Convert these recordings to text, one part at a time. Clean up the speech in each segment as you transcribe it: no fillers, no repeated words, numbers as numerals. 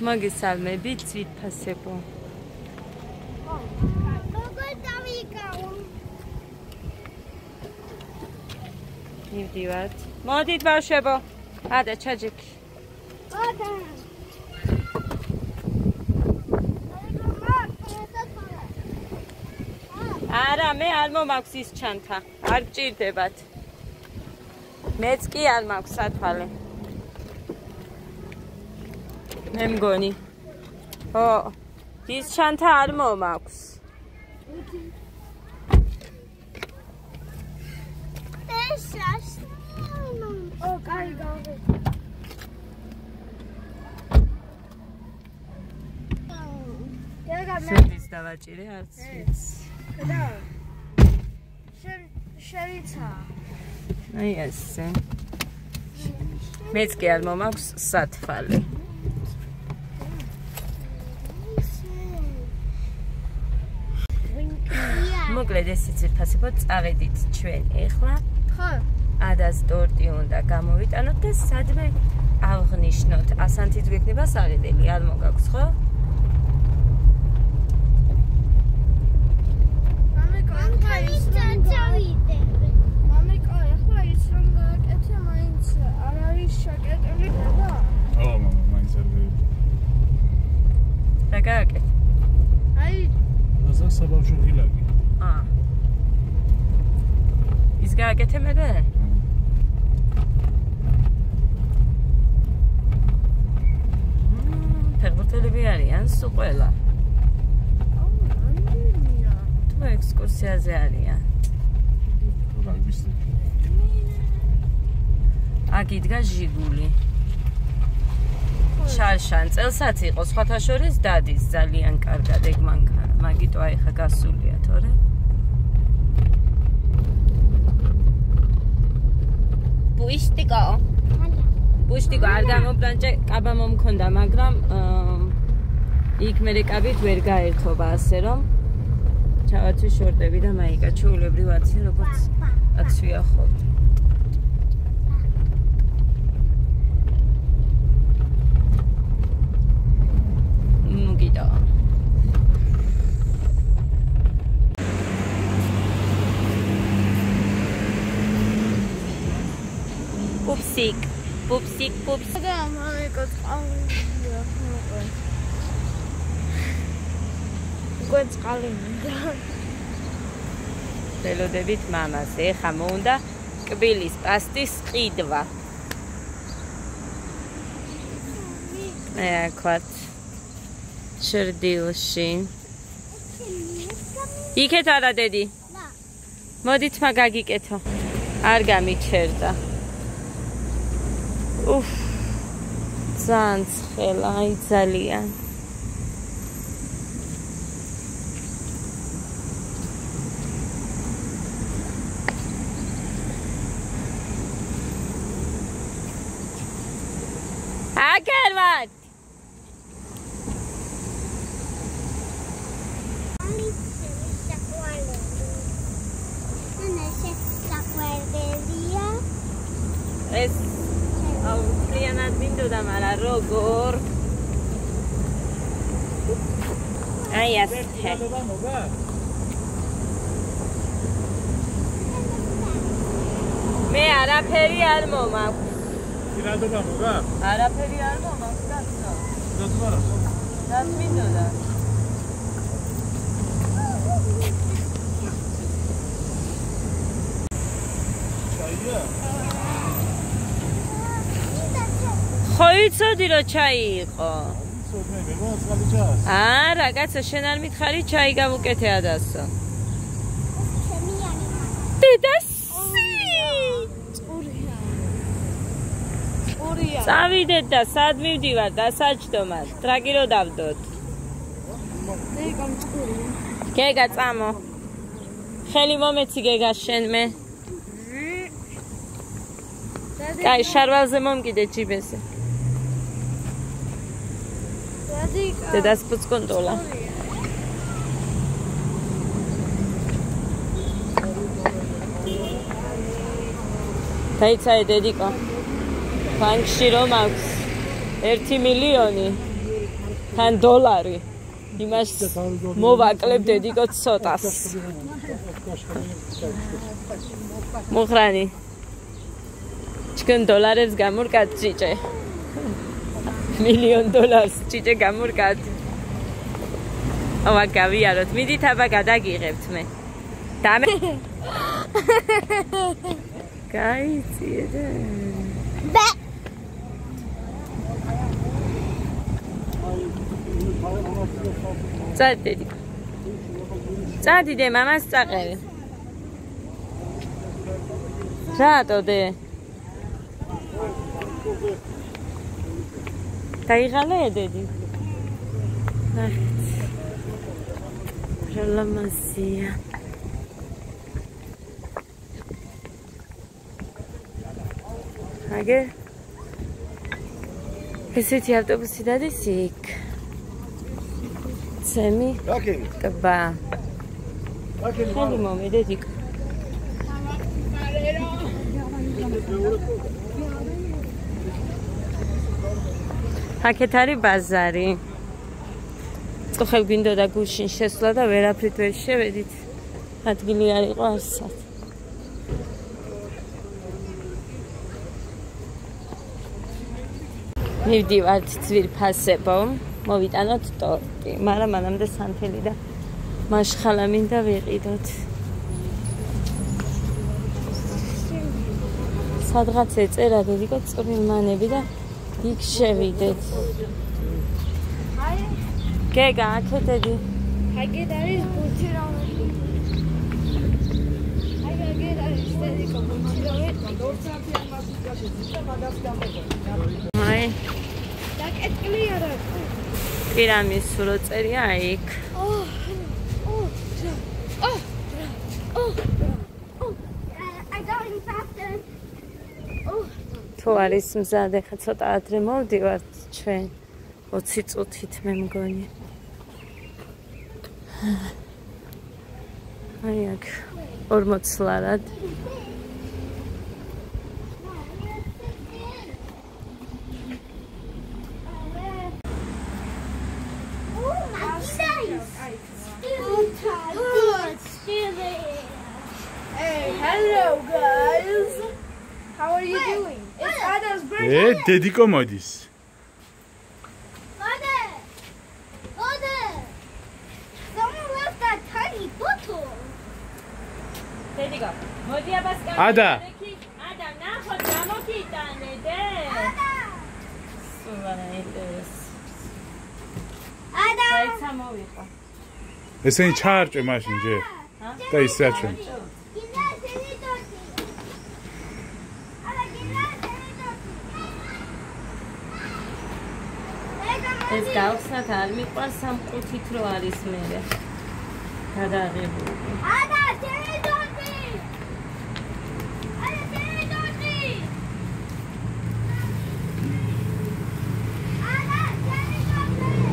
მოგესალმებით, ძვირფასებო. როგორ დავიკავო? მივდივართ. მოდით ბავშვებო. ადა ჩაჯექი. ადა. არა, მე არ მომაქვს ის ჩანთა. არ გჭირდებათ. მეც კი არ მაქვს სათვალე. მე მგონი. ო, ის ჩანთა არ მომაქვს. ო, კაი გავიგე. სერვის დავაჭირე, არც ის. და შევიცა. აი ესე. მეც კი არ მომაქვს სათვალე. მოკლედ ეს ძვირფასებო, წავედით ჩვენ ეხლა. ხო. ადას ტორტი უნდა გამოვიტანოთ და სადმე ავღნიშნოთ. ასანთით გვექნება საღედელი, არ მოგაქვს, ხო? მამიკო, ეხლა ის რომ გააკეთე, მაინც არ არის შეკეტილი და. ო, მამა, მაინც არ ვეუბნები. რა გააკეთე? აი, ასა საბავშვო ღილაკი. ის გააკეთე მერე? ფეხბურთელები არიან სულ ყველა. თუ ექსკურსიაზე არიან. აქ იდგა ჟიგული. შარშან წელსაც იყო, სხვათა შორის დადის ძალიან კარგად ეგ მანქანა. მაგიტო აი ხა გასულია თორე. ბუშტიკო არ გამოპრანჭე, კაბა მომქონდა, მაგრამ იქ მერე კაბით ვერ გაერთობა, ასე რომ ჩავაცვი შორტები და მაიკა ჩეულებრივ აცი, როგორც აცვია ხოლმე. მოგიდა. Pupsik. და მამიკო წყალია ხმოყვა. უკვე წყალი მინდა. ველოდებით მამას, ეხა მოუნდა კბილის პასტის ყიდვა. აქვთ შერდილში. იქეთ არა დედი? მოდით მაგაგიკეთო. არ გამიჩერდა. ძალიან ცხელა, აი ძალიან. აკერვად! ეს აუკლიანად მინდოდა, მაგრამ როგორ? აი ასე. მე არაფერი არ მომაქვს. ირადობა მოგა? არაფერი არ მომაქვს, გასწავ. დათმარა. რაც მინდოდა. ჩაია? ხო იცოდი რომ ჩაი იყო. იცოდი, მე მოაწყალი ჩაას. არა, კაცო, შენ არ მითხარი ჩაი გავუკეთე ადასო. დედასი! წურია. წავიდეთ და სად მივდივარ დასაჯდომად. ტრაკი რო დავდოთ. დედამ წურია. გეგა წამო. ხელი მომეცი გეგა შენ მე. კაი, შარვალზე მომკიდე ჯიბესე. დედას პუწკონტოლა. დაიცაე დედიკო. ბანკში რომ აქვს 1 მილიონი. თან დოლარი. იმას მოვაკლებ დედიკო ცოტას. მოხრანი. ჩქენ დოლარებს გამურკად ჭიჭე. $1,000,000 ჭიჭე გამურკად. ავა გავიაროთ. მიდით აბა გადაგიღებთ მე. დამე. გაიციე. წადი. წადი დე მამას წაყევი. რატო დე? გაიღალე დედი. ნახეთ. როლამასია. აგე. ესეთი ავტობუსი დადის იქ. Semi. Okay. Kaba. Okay. Ხელი მომედეთ. აქეთ არის ბაზარი. წუხებ გინდოდა გუშინ შესვლა და ვერაფრით ვერ შევედით. ადგილი არ იყო არსად. მივდივართ ძვირფასებო. მოვიტანოთ ტორტი, მაგრამ მანამდე სანთელი და მაშხალა მინდა ვიყიდოთ. სადღაც ეწერა დედიკო წვრილმანები და იქ შევიდეთ. გეგა, აქეთ დედი. აგეთ არის ბურთი რომელი. აგეთ არის დედიკო ბურთი რომელი. 2 საათიან მასის გაშეცით და მაგას გამოგო. აი. დაკეტილი არ არის. ტირამისუ რო წერია იქ. თუ არის მზად, ხა ცოტა ადრე მოვდივართ ჩვენ 20 წუთით მე მგონი. აი აქ 40 ლარად. Hello guys. How are you doing? It's Ada's birthday. დედიკო მოდის. Ada. Someone left that tiny bottle. დედიკო, მოდი აბას კამერა. Ada. Ada, ნახო გამოკიტანე დე. Ada. სულაიდეს. Ada. საიცა მოვიყო. ესენი ჩაარჭე მაშინ ჯერ. და ისაჩვენ. ეს გავხსნათ არ მიყვარს სამყუთით რო არის მერე. გადაღებული. Ada, ტერიტორი. Ada, ტერიტორი. Ada, ტერიტორი.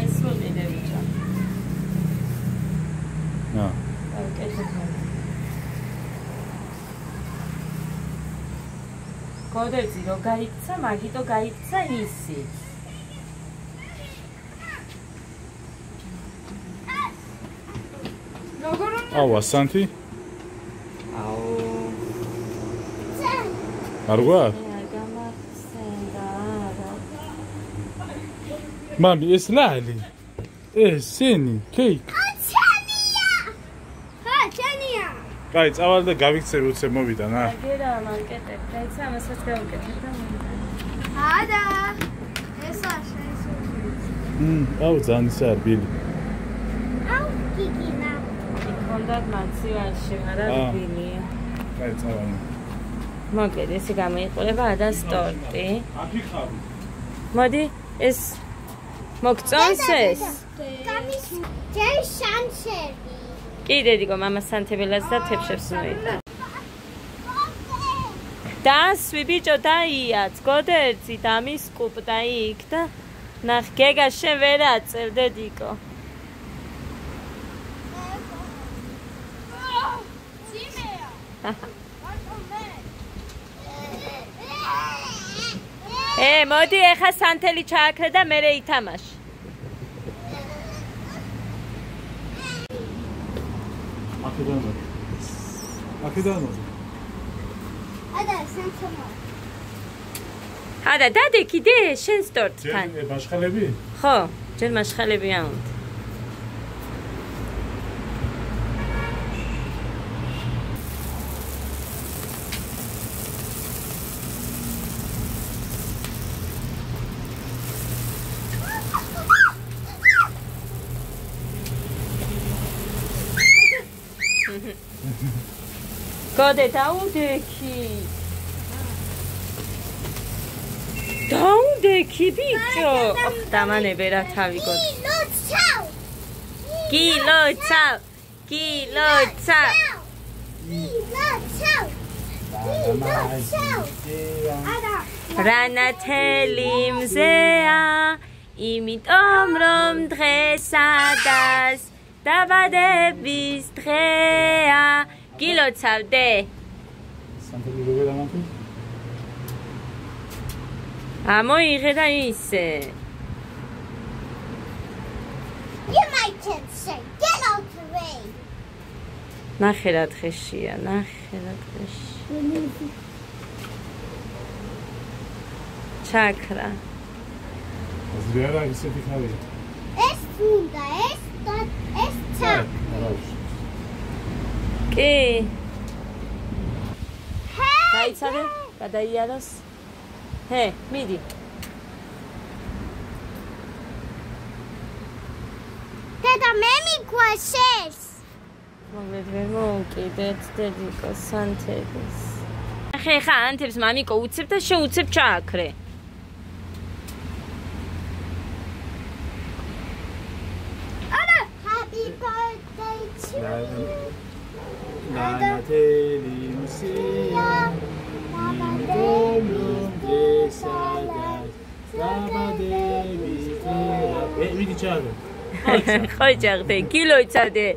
ეს მოდიდე ბიჭო. ნა. კოდეცი რო გაიქცა, მაგიტო გაიქცა ისი. აუ, ასანთი? აუ. არ გვაქვს? გამახსენდა რა. მამი, ეს ლალი. ესენი, კეიქ. კაი, წავალ და გავიქცევ უცე მოვიდან, ა? აგერა მანკეტე. დაიცა ამასაც გავუკეთებ და მოვიდა. Ada. ესა შეიძლება. აუ, ძალიან ისე არ ბილი. აუ, გიგინა. იქონდათ მაცივარში, არა ბილია. კაი, წავალ. მოგედი, ესე გამოიყურება ადას ტორტი. აფიქავ. მოდი, ეს მოგწონს ეს? გამის ჯერ შანსები. კი, დედიკო, მამა სანთებელას და თეფშებს მოიდა. დასვი ბიჭო დაიაც, გოდერძი დამის კუპდა იქ და ნახ გეგა შენ ვერ აწევ დედიკო. ძიმეა. მოდი ეხა სანთელი ჩააქრე და მერე ითამაშ. აქედან. ადა სანთელი. ადა დადე კიდე შენს ტორტთან. ჯერ მაშხალები? ხო, ჯერ მაშხალები აუნდ. გოდე დაუდექი. დაუდექი ბიჭო. დამანებე რა თავი გოდ. გილოცავ. რანათელი მზეა, იმიტომ რომ დღესადას დაბადების დღეა. გილოცავდე. სანთელი როგორ დამანთი? ამოიღე და ისე. You might say, get out the way. ნახე რა დღეშია, ნახე რა დღეში. ჩაქრა. აზრი არა ისეთი ხარია. ეს უნდა, ეს ჩაკ. კი. დაიცადე, გადაიაროს. ჰე, მიდი. დედა მე მიგვაშეს. მოგეთ ვერ მოვკიდეთ დედიკო სანთების. ხა ანთებს მამიკო უცებ და შეუცებ ჩააქრე. ანა, happy birthday to you. ნანათელი მზეა, იმიტომ რომ დღესადას დაბადების დღეა. მიდი ჩააგე. ხო ჩაღდე, გილოცავდე.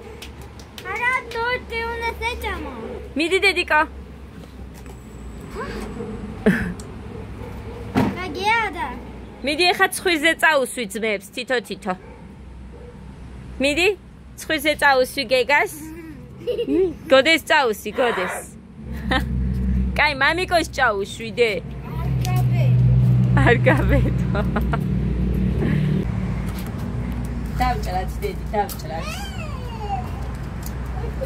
არა, ტორტი უნდა შეჭამო. მიდი დედიკო. გაგიადა. მიდი ეხა ცხვირზე წაუსვი ძმებს თითო. მიდი, ცხვირზე წაუსვი გეგას. გოდეს წაუსი, გოდეს. კაი, მამიკოს წაუშვიდე. არ გავედო. დავჭრათ დედი, დავჭრათ.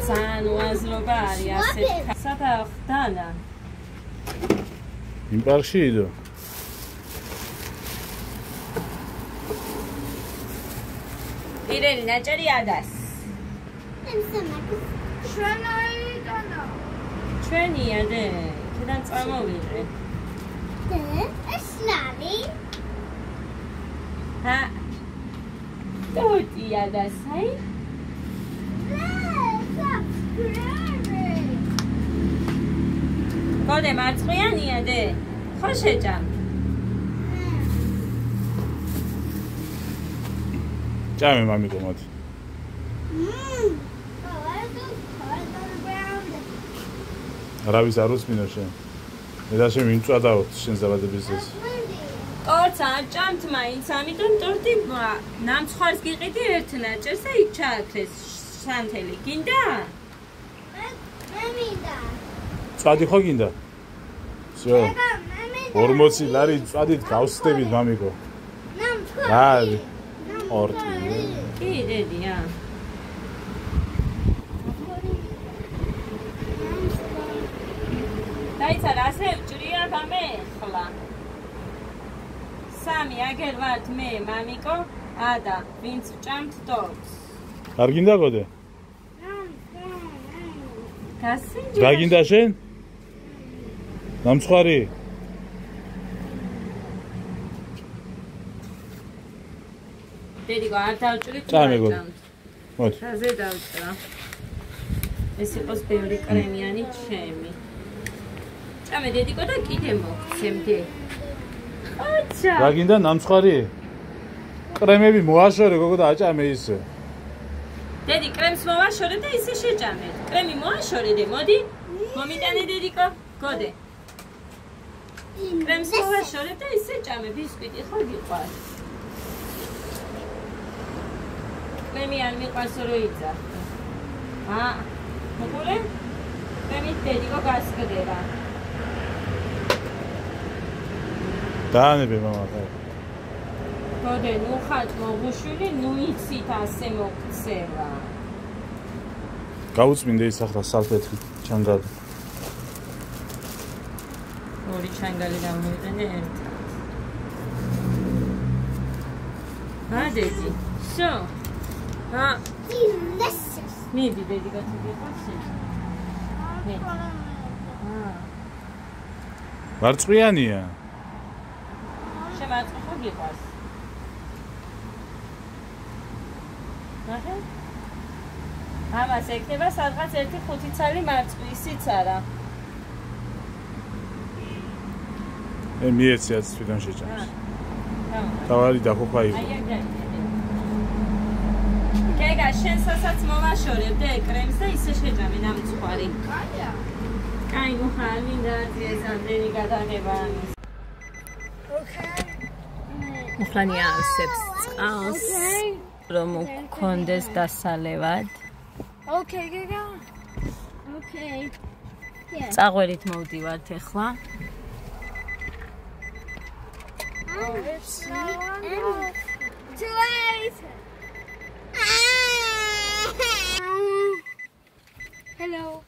ძალიან უაზრობა არის ასეთ. სადა ხდანა. იმ პარკში იდო. პირელი ნაჭერი ადას. ჩვენია დე, ქედან წამოვიღე. ეს ნანი. ჰა. ტოტია და საი? გოდე მარცხვიანია დე? ხო შეჭამ. ჭამე მამიკო მოდი. არავის არ უსმინო შენ. მე და შენ მიმწვადაო შენს დაბადების დღეს. ტორტს არ ჭამთ მაინც, ამიტომ ტორტი ნამცხვარს გიყიდი ერთ ნაჭერს და იქ ჩააქრეს სანთელი. გინდა? მე მინდა. წვადი ხო გინდა? всё. 40 ლარი წვადით გავსდებით მამიკო. ნამცხვარი. ტორტი. კი, დედია. დაიცა ასე ჭრია გამეხლა. სამი აგერ ვართ მე, მამიკო, ადა, ვინც ჭამთ ტორტს. არ გინდა გოდე? გასინჯე. რა გინდა შენ? ნამცხვარი? დედიკო, არ დავჭრით. ჭამე გოდე. მოდი. რაზე დავჭრა? ეს იყოს ბევრი კრემიანი ჩემი. ჭამე დედიკო და კიდე მოგცემდე. აჩა. რა გინდა ნამცხვარი? კრემები მოაშორე გოგო და აჭამე ისე. დედი კრემს მოვაშორე და ისე შეჭამეთ. კრემი მოაშორე დე, მოდი. მომიტანე დედიკო, გოდე. კრემს მოვაშორებ და ისე ჭამე ბისკვიტი ხო გიყვარს? კრემი არ მიყვარს რომ იძახო. მოყოლე? კრემით დედიკო გასკდება. დაანებე მამა ხა. გოდე ნუ ხარ მოგუშვილი, ნუ იცით ასე მოგცევა. გაუწმინდე ის ახლა სალფეტი ჩანგალი. ორი ჩანგალი გამოვიყენე ერთად. დედი. შო. Delicious. მიდი დედი გაწევი. მარწყვიანია. შემაწყო ხო გიყვარს? ნახე? ამას ეკნება სადღაც 1-5 ცალი მარწყვისიც არა. მიეციაც თვითონ შეჭამს. თავარი დახოფა იყო. გეგა, შენსაც მოვაშორებდე კრემს და ისე შეჭამე ნამწვარი. კაია. კაი, ნუ ხარ მინდა ეს ამდენი გადაღება ამის. მუხლანი ავსებს წყალს, რომ მქონდეს დასალევად. Okay, Gaga. Okay. Yeah. წაღვერით მოვდივართ ახლა. It's too late. Hello.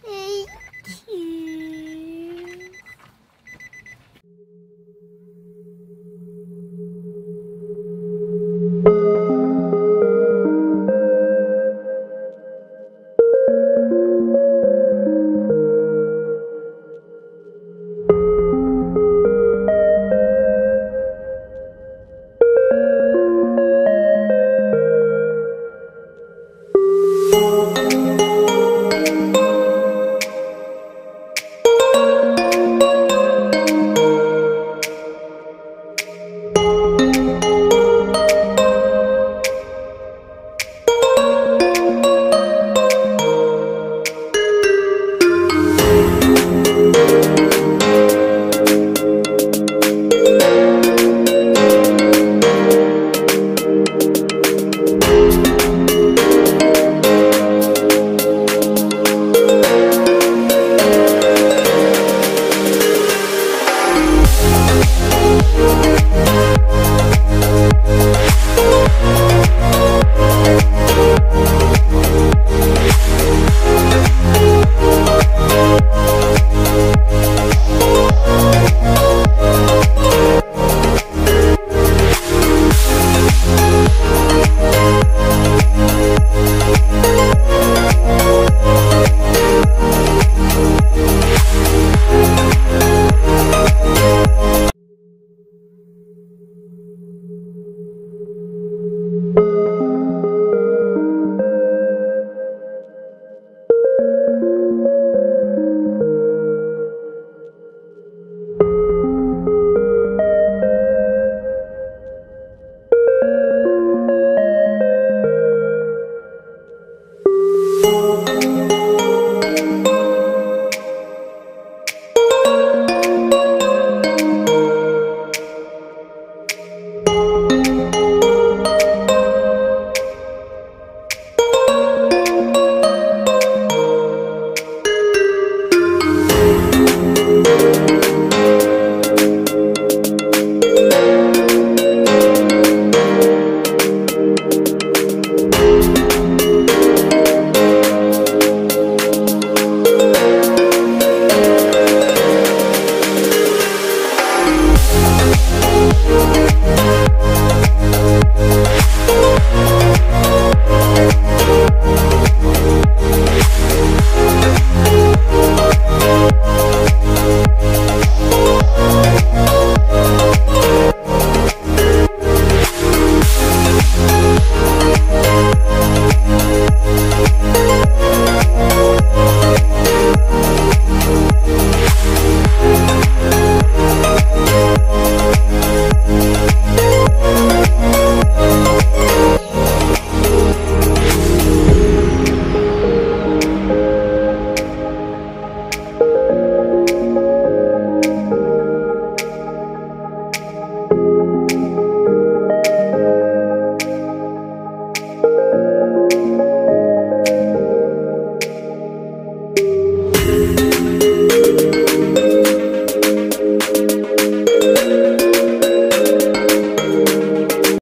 Hey.